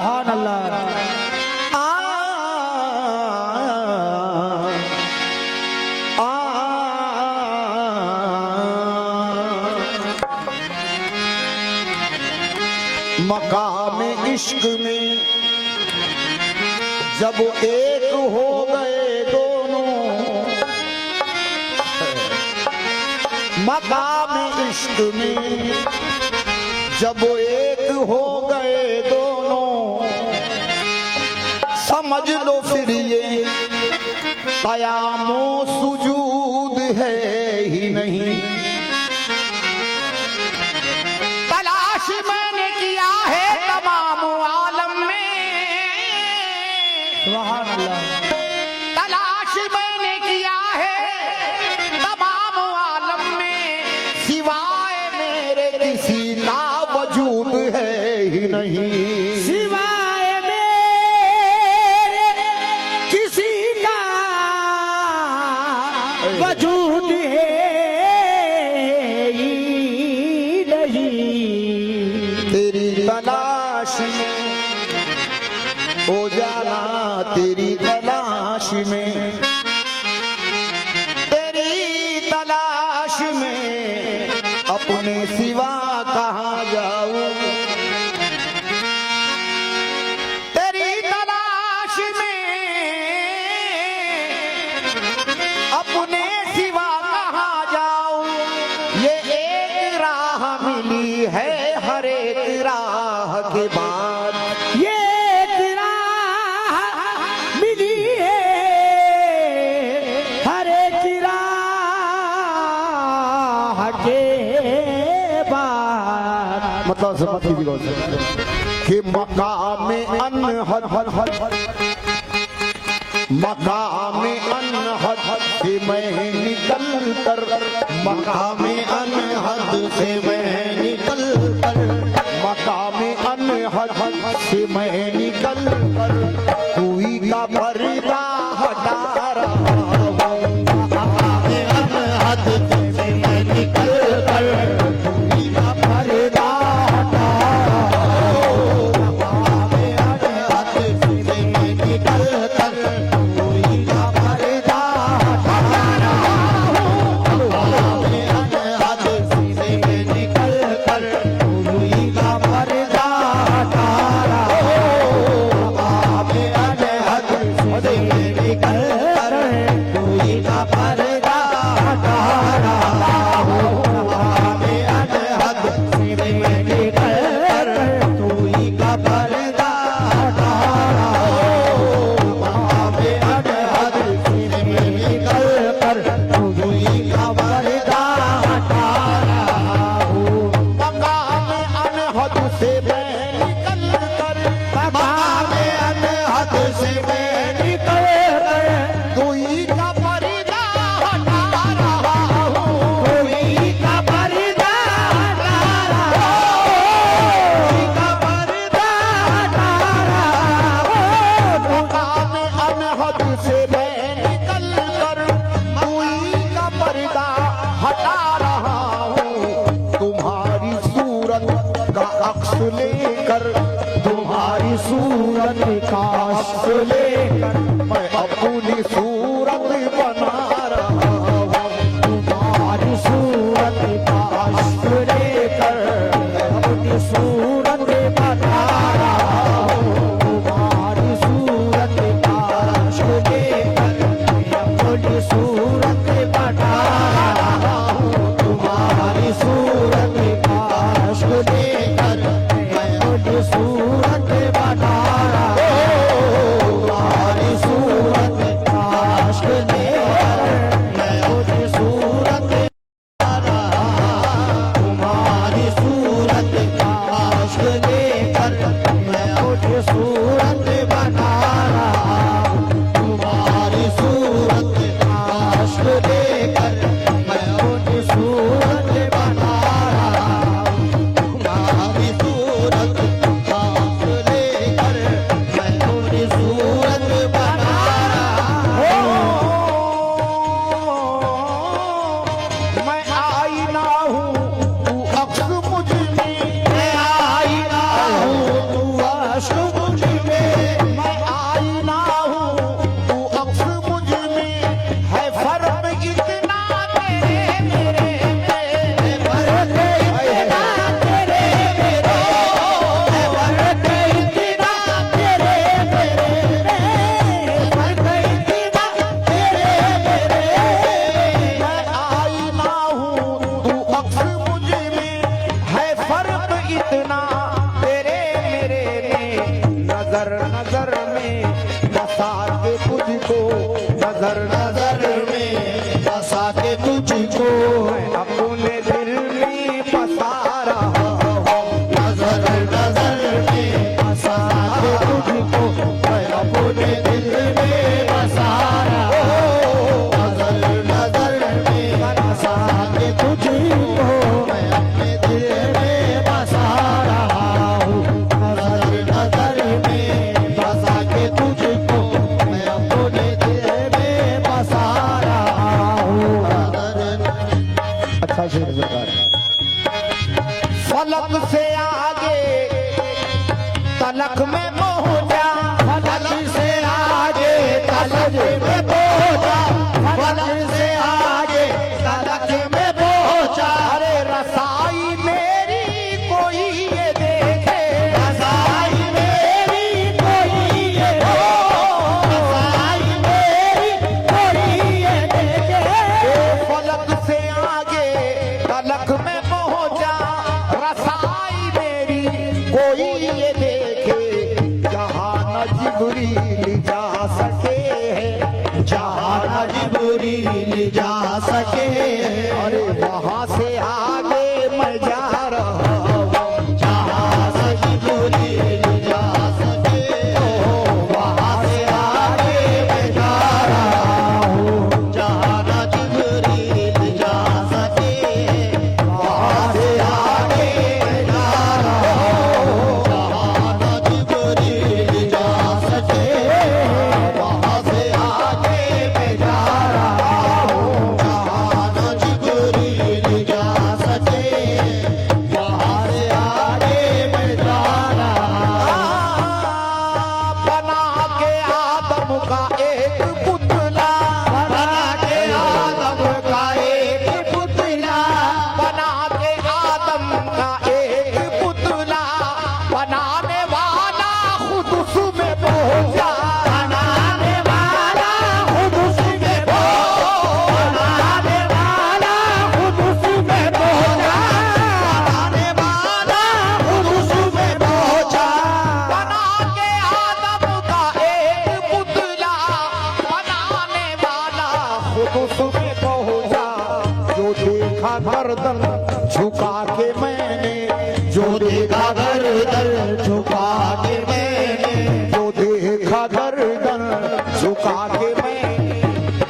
सुभान अल्लाह। मकाम इश्क में जब एक हो गए दोनों, मकाम इश्क में जब एक हो गए दोनों, समझ लो फिर ये क़यामो सुजूद है ही नहीं। तलाश मैंने किया है तमाम आलम में, सुभान अल्लाह। तलाश मैंने किया है तमाम आलम में, सिवाय मेरे किसी का वजूद है ही नहीं। सिवाय मेरे किसी का वजूद है ही नहीं। तेरी तलाश में हो जाना, तेरी तलाश में, तेरी तलाश में अपने सिवा कहाँ जाऊं। तेरी तलाश में अपने सिवा कहाँ जाऊं। ये एक राह मिली है हर एक राह के बाद, ये एक राह मिली है हर एक राह के बाद। मतलब समझ कि मकाम अनहद मकाम अनहद से मैं निकल कर, मकाम अनहद से मैं निकल कर, मकाम अनहद से मैं निकल कर कोई का पर्दा हटा रहा हूँ। मकाम अनहद से मैं निकल कर कोई का पर्दा हटा रहा हूँ। मकाम अनहद से मैं निकल कर कोई का पर्दा हटा रहा हूँ। मकाम अनहद से मैं निकल कर कोई का पर्दा हटा रहा हूँ। मकाम अनहद से मैं निकल कर कोई का पर्दा हटा रहा हूँ। मकाम अनहद से मैं निकल कर कोई का पर्दा हटा रहा हूँ। मकाम अनहद से मैं निकल कर कोई का पर्दा हटा रहा हूँ। मकाम अनहद से मैं निकल कर, मकाम अनहद से मैं निकल कर कोई का पर्दा हटा रहा हूँ। कोई का पर्दा हटा रहा हूँ। कोई का पर्दा हटा रहा हूँ। मकाम अनहद से मैं निकल कर कोई का पर्दा हटा रहा हूँ। तुम्हारी सूरत का अक्स लेकर, तुम्हारी सूरत का अक्स लेकर मैं अपनी सूरत बना रहा हूँ। तुम्हारी सूरत का अक्स लेकर मैं अपनी सूरत बना रहा हूँ। तुम्हारी सूरत का अक्स लेकर मैं अपनी सूरत बना रहा हूँ। तुम्हारी सूरत का अक्स लेकर मैं अपनी सूरत बना रहा हूँ। तुम्हारी सूरत का अक्स लेकर मैं अपनी सूरत बना रहा हूँ। तुम्हारी सूरत का अक्स लेकर मैं अपनी सूरत बना रहा हूँ। तुम्हारी सूरत का अक्स लेकर मैं अपनी सूरत बना रहा हूँ। तुम्हारी सूरत का अक्स नजर नजर में बसा के तुझको, नजर नजर में बसा के तुझको अपने दिल में बसा रहा हूँ। नजर नजर में बसा के तुझको मैं अपने दिल में बसा रहा हूँ। नजर नजर में बसा के तुझको मैं अपने दिल में बसा रहा हूँ। नजर नजर में बसा के तुझको मैं अपने दिल में बसा रहा हूँ। अच्छा शेर सरकार। फलक से आगे तलक में पहुंचा, फलक से आगे तलक में पहुंचा, फलक से आगे तलक में पहुंचा। अरे रसाई मेरी कोई ये देखे, रसाई मेरी कोई ये रसाई मेरी कोई ये देखे। फलक से आगे तलक में पहुंचा, रसाई मेरी कोई ये देखे। जहाँ न जिब्रील जा सके है, जहाँ न जिब्रील जा सके, अरे वहाँ से आगे मैं जा रहा हूँ। जहाँ से जिब्रील जा सके वहाँ से आगे मैं जा रहा हूँ। जहाँ न जिब्रील जा सके वहाँ से आगे मैं जा रहा हूँ। जहाँ न जिब्रील जा सके वहाँ से आगे मैं जा रहा हूँ। जहाँ न जिब्रील जा सके वहाँ से आगे मैं जा रहा हूँ। बना के आदम का एक पुतला, बना के आदम का एक पुतला, बना के आदम का एक पुतला, बनाने वाला खुद उसमें पहुंचा, बनाने वाला खुद उसमें पहुंचा, बनाने वाला खुद उसमें पहुंचा, बनाने वाला खुद उसमें पहुंचा। बना के आदम का एक पुतला, बनाने वाला खुद उसमें पहुंचा। जो देखा गर्दन झुका के मैंने, जो देखा गर्दन झुका के मैंने, जो देखा गर्दन झुका के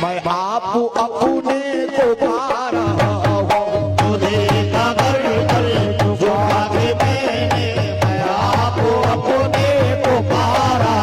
मैं आप अपने को पा रहा हूँ। जो देखा गर्दन झुका के मैंने, मैं आप अपने को पा रहा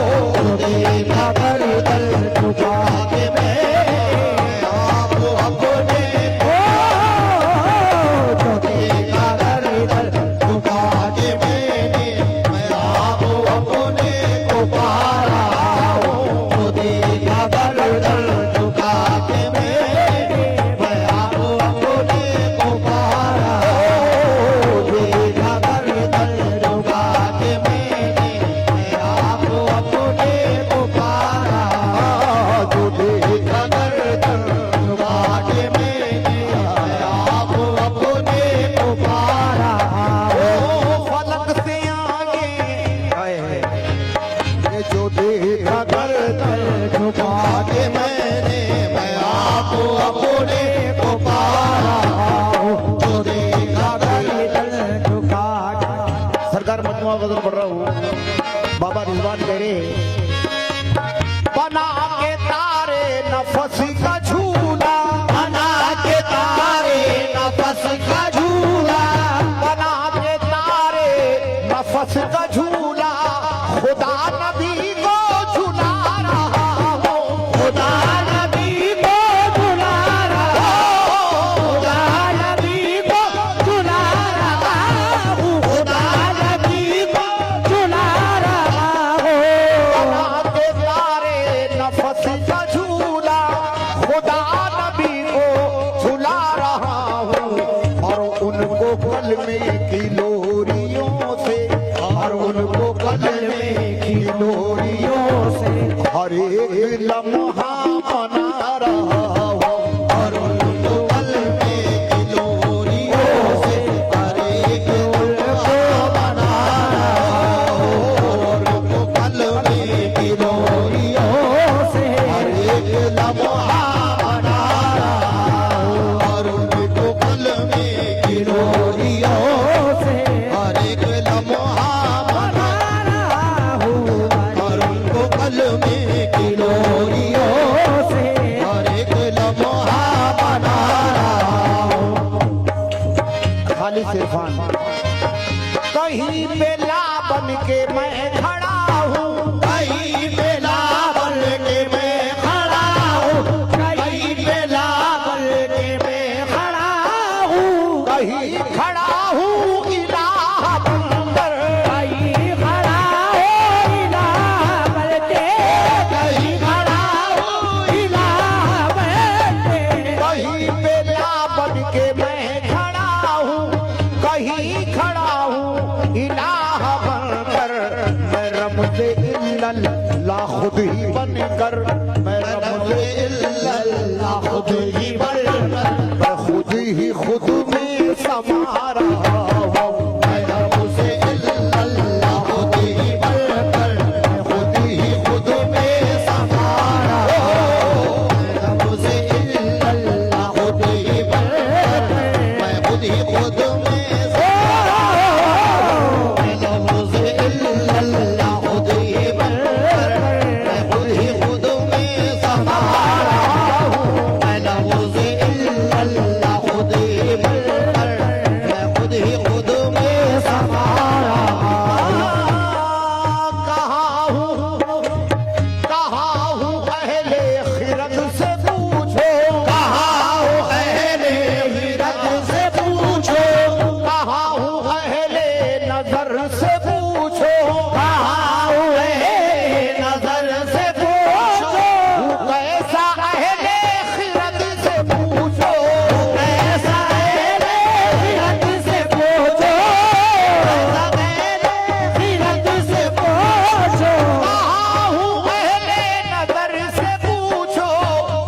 हूँ। जो देखा गर्दन झुका के मैं आप अपने को, जो देखा गर्दन झुका के मैंने, मैं आप अपने को पा रहा हूँ। जो देखा गर्दन झुका के मैं आप अपने को पा रहा हूँ। देखा गर्दन झुका के मैंने, मैं आप अपने को पा रहा हूँ। जो देखा गर्दन झुका के मैंने, मैं आप अपने को पा रहा हूँ। फलक से आगे ये जो देखा गर्दन झुका के मैंने, मैं आप अपने को पा रहा हूँ। जो देखा गर्दन झुका के। सरकार मजमुआ गजल पढ़ रहा हूँ। बाबा रिजवान कह रहे बना के तारे नफस का झूला, बना के तारे नफस का झूला, बना के तारे नफस का झूला, खुदा नबी को झूला रहा हूँ। खुदा नबी को झूला रहा हूँ। खुदा नबी को झूला रहा हूँ। खुदा नबी को झूला रहा हूँ। बना के तारे नफस का झूला, खुदा नबी को झूला रहा हूँ। और उनको कलमे की लोरियों से, और उनको कलमे की लोरियों से हर एक लम्हा मना रहा हूँ। और उनको कलमे की लोरियों से हर एक लम्हा मना रहा हूँ। कहीं बेला बन के मैं खड़ा हूँ, कहीं बेला बन के मैं खड़ा हूँ, कहीं बेला बन के मैं खड़ा हूँ, कहीं खड़ा हूँ इलाह बंदर, कहीं खड़ा हो इलाह बलते, कहीं खड़ा हो इलाह बलते, कहीं बेला बन के मैं खड़ा हूँ, कहीं खड़ा हूँ इलाह बनकर, मैं रमज़े इल्लल्लाह खुद ही बनकर, मैं रमज़े इल्लल्लाह खुद ही बनकर, मैं खुद ही खुद में समा रहा हूँ, मैं रमज़े इल्लल्लाह खुद ही बनकर, मैं खुद ही खुद में समा रहा हूँ, मैं रमज़े इल्लल्लाह खुद ही बनकर, मैं खुद ही खुद में समा रहा हूँ, मैं रमज़े इल्लल्लाह खुद ही बनकर, मैं खुद ही खुद में समा रहा हूँ, मैं रमज़े इल्लल्लाह खुद ही बनकर, मैं खुद ही खुद में समा रहा हूँ। कहाँ हूँ अहले खिरत से पूछो, कहाँ हूँ अहले खिरत से पूछो, कहाँ हूँ अहले नजर से पूछो, कहाँ हूँ अहले नजर से पूछो, कैसा अहले खिरत से पूछो, कैसा अहले खिरत से पूछो, कैसा अहले खिरत से पूछो, कहाँ हूँ अहले नजर से पूछो,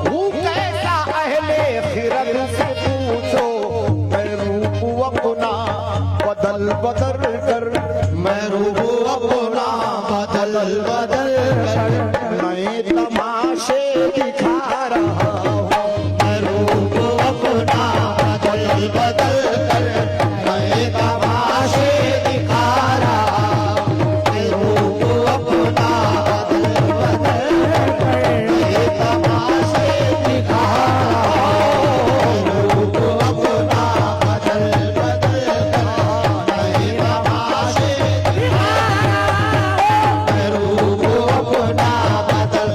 हूँ कैसा अहले खिरत से पूछो, मैं रूप अपना बदल बदल कर, मैं रूप अपना बदल बदल कर, नए तमाशे दिखा रहा हूँ, मैं रूप अपना बदल बदल कर, नए तमाशे दिखा रहा हूँ, मैं रूप अपना बदल बदल कर, नए तमाशे दिखा रहा हूँ, मैं रूप अपना बदल बदल कर, नए तमाशे दिखा रहा हूँ, मैं रूप अपना बदल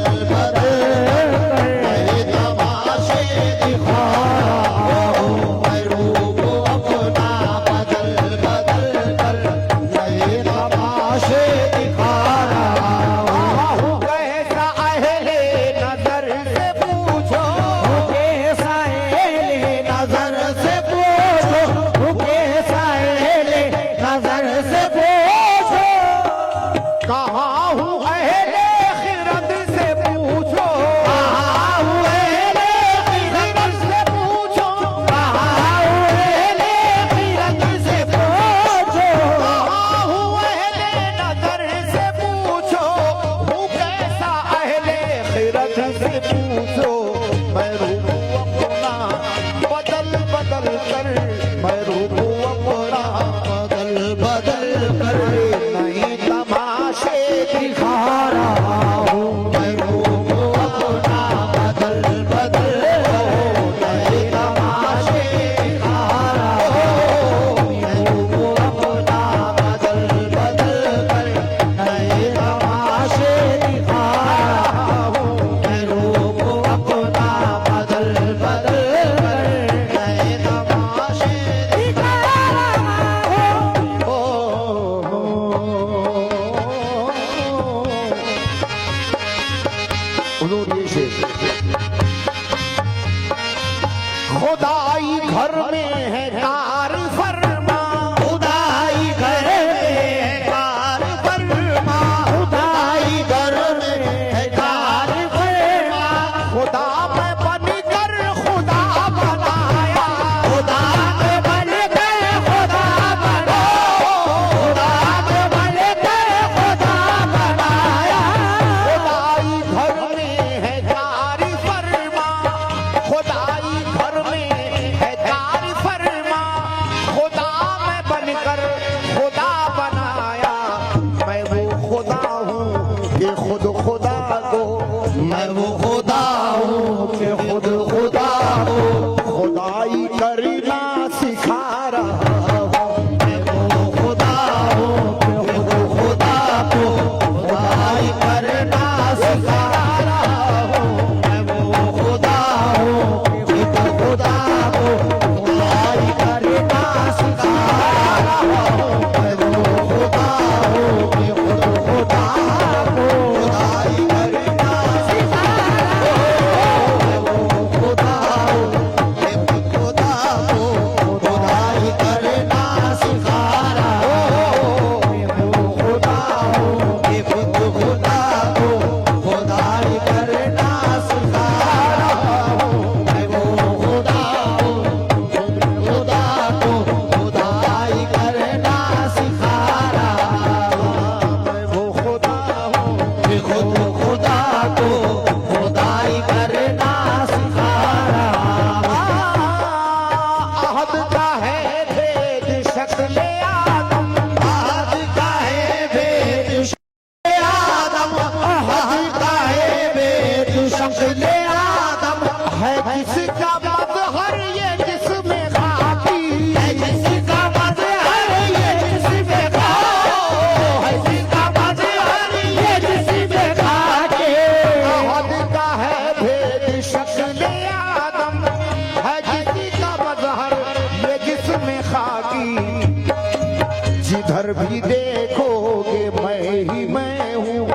भी देखोगे मैं ही मैं हूँ,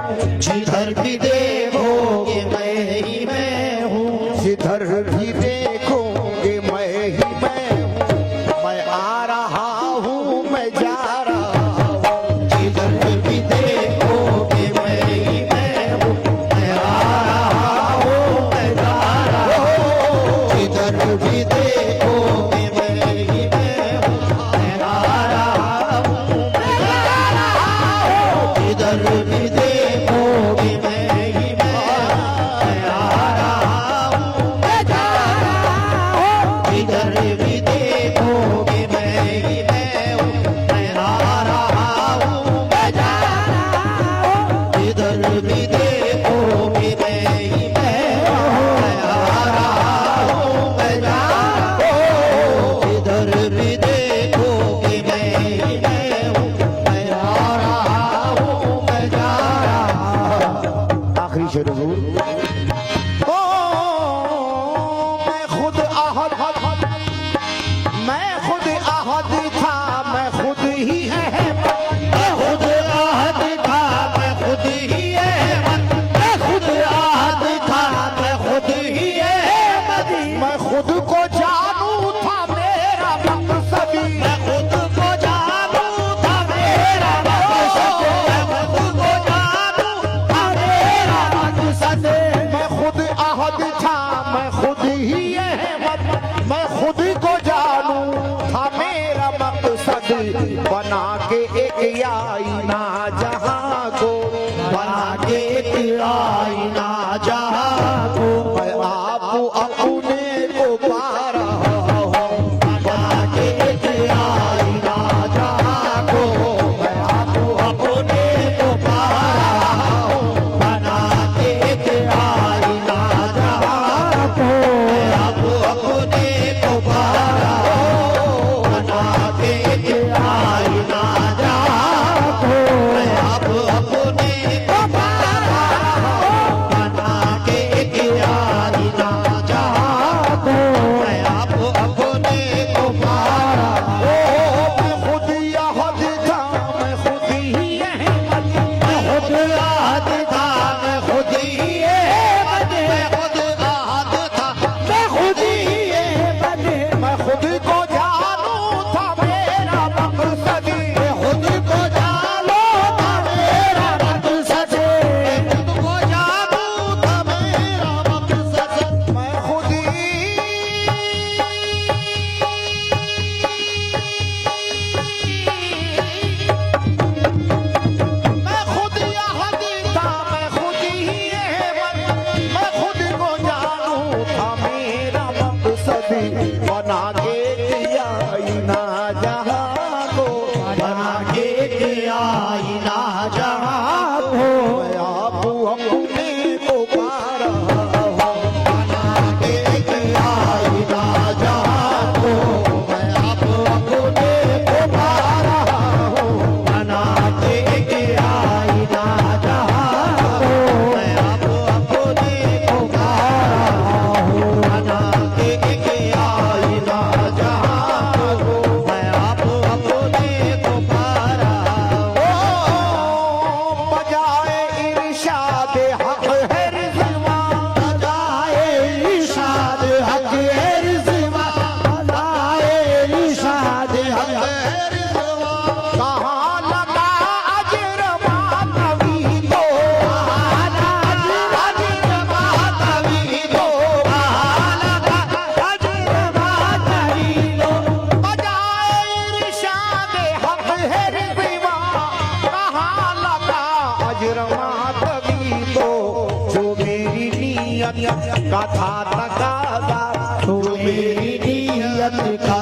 जिधर भी देखोगे मैं ही मैं हूँ, जिधर भी देखोगे मैं ही मैं हूँ, मैं आ रहा हूँ मैं जा रहा हूँ, जिधर भी देखोगे मैं ही मैं हूँ, मैं आ रहा हूँ मैं जा रहा हूँ, जिधर भी देखोगे मैं ही मैं हूँ, मैं आ रहा हूँ मैं जा रहा हूँ, जिधर भी देखोगे मैं ही मैं हूँ, मैं आ रहा हूँ मैं जा रहा हूँ, जिधर भी देखोगे मैं ही मैं हूँ, मैं आ रहा हूँ मैं जा रहा हूँ, जिधर भी देखोगे मैं ही मैं हूँ, मैं आ रहा हूँ मैं जा रहा हूँ, जिधर भी देखोगे मैं ही मैं हूँ, मैं आ रहा हूँ मैं जा रहा हूँ। आखिरी शेर हुजूर। ओ मैं खुद आहद था, मैं खुद ही मैं खुद आहत था, मैं खुद ही अहमद, मैं खुद आहत था, मैं खुद ही अहमद, मैं खुद को जानू था मेरा मकसद, मैं खुद को जानू था मेरा मकसद, मैं खुद को जानू था मेरा मकसद, मैं खुद आहद था, मैं खुद ही अहमद, मैं खुद को जानू था मेरा मकसद, बना के एक आईना जहां को, बना के एक आईना जहां को, मैं आप अपने को पा रहा हूँ, बना के एक आईना जहां को, मैं आपको अपने को पा रहा हूँ, बना के एक आईना जहां को, मैं आपको अपने को पा रहा हूँ, बना के एक आईना जहां को, मैं आपको अपने को पा रहा हूँ, बना के एक आईना जहां को, मैं आपको अपने को पा रहा हूँ। मैं खुद आहद था, मैं खुद ही अहमद, मैं खुद आहत था, मैं खुद ही अहमद, मैं खुद आहत था, मैं खुद ही अहमद, मैं खुद को जानू था मेरा मकसद, मैं खुद को जानू था मेरा मकसद, मैं खुद को जानू था मेरा मकसद, मैं खुद ही मैं खुद आहद था, मैं खुद ही अहमद, मैं खुद को जानू था मेरा मकसद, बना के आईना जहां को, बना के एक आईना जहां को, मैं आप अपने को पा रहा हूँ, बना के एक आईना जहां को, मैं आपको अपने को पा रहा हूँ, बना के एक आईना जहां को, मैं आपको अपने को पा रहा हूँ, बना के एक आईना जहां को, मैं आपको अपने को पा रहा हूँ। बजाए इरशाद हक है रिज़वा, बजाए इरशाद हक है रिज़वा, बजाए इरशाद हक है रिज़वा, कहाँ लगा अजर मानवी को, कहाँ लगा अजर मानवी को, कहाँ लगा अजर मानवी को, बजाए इरशाद हक है रिज़वा, कहाँ लगा अजर मानवी को, जो मेरी नीयत का था तकाज़ा, तो मेरी नीयत का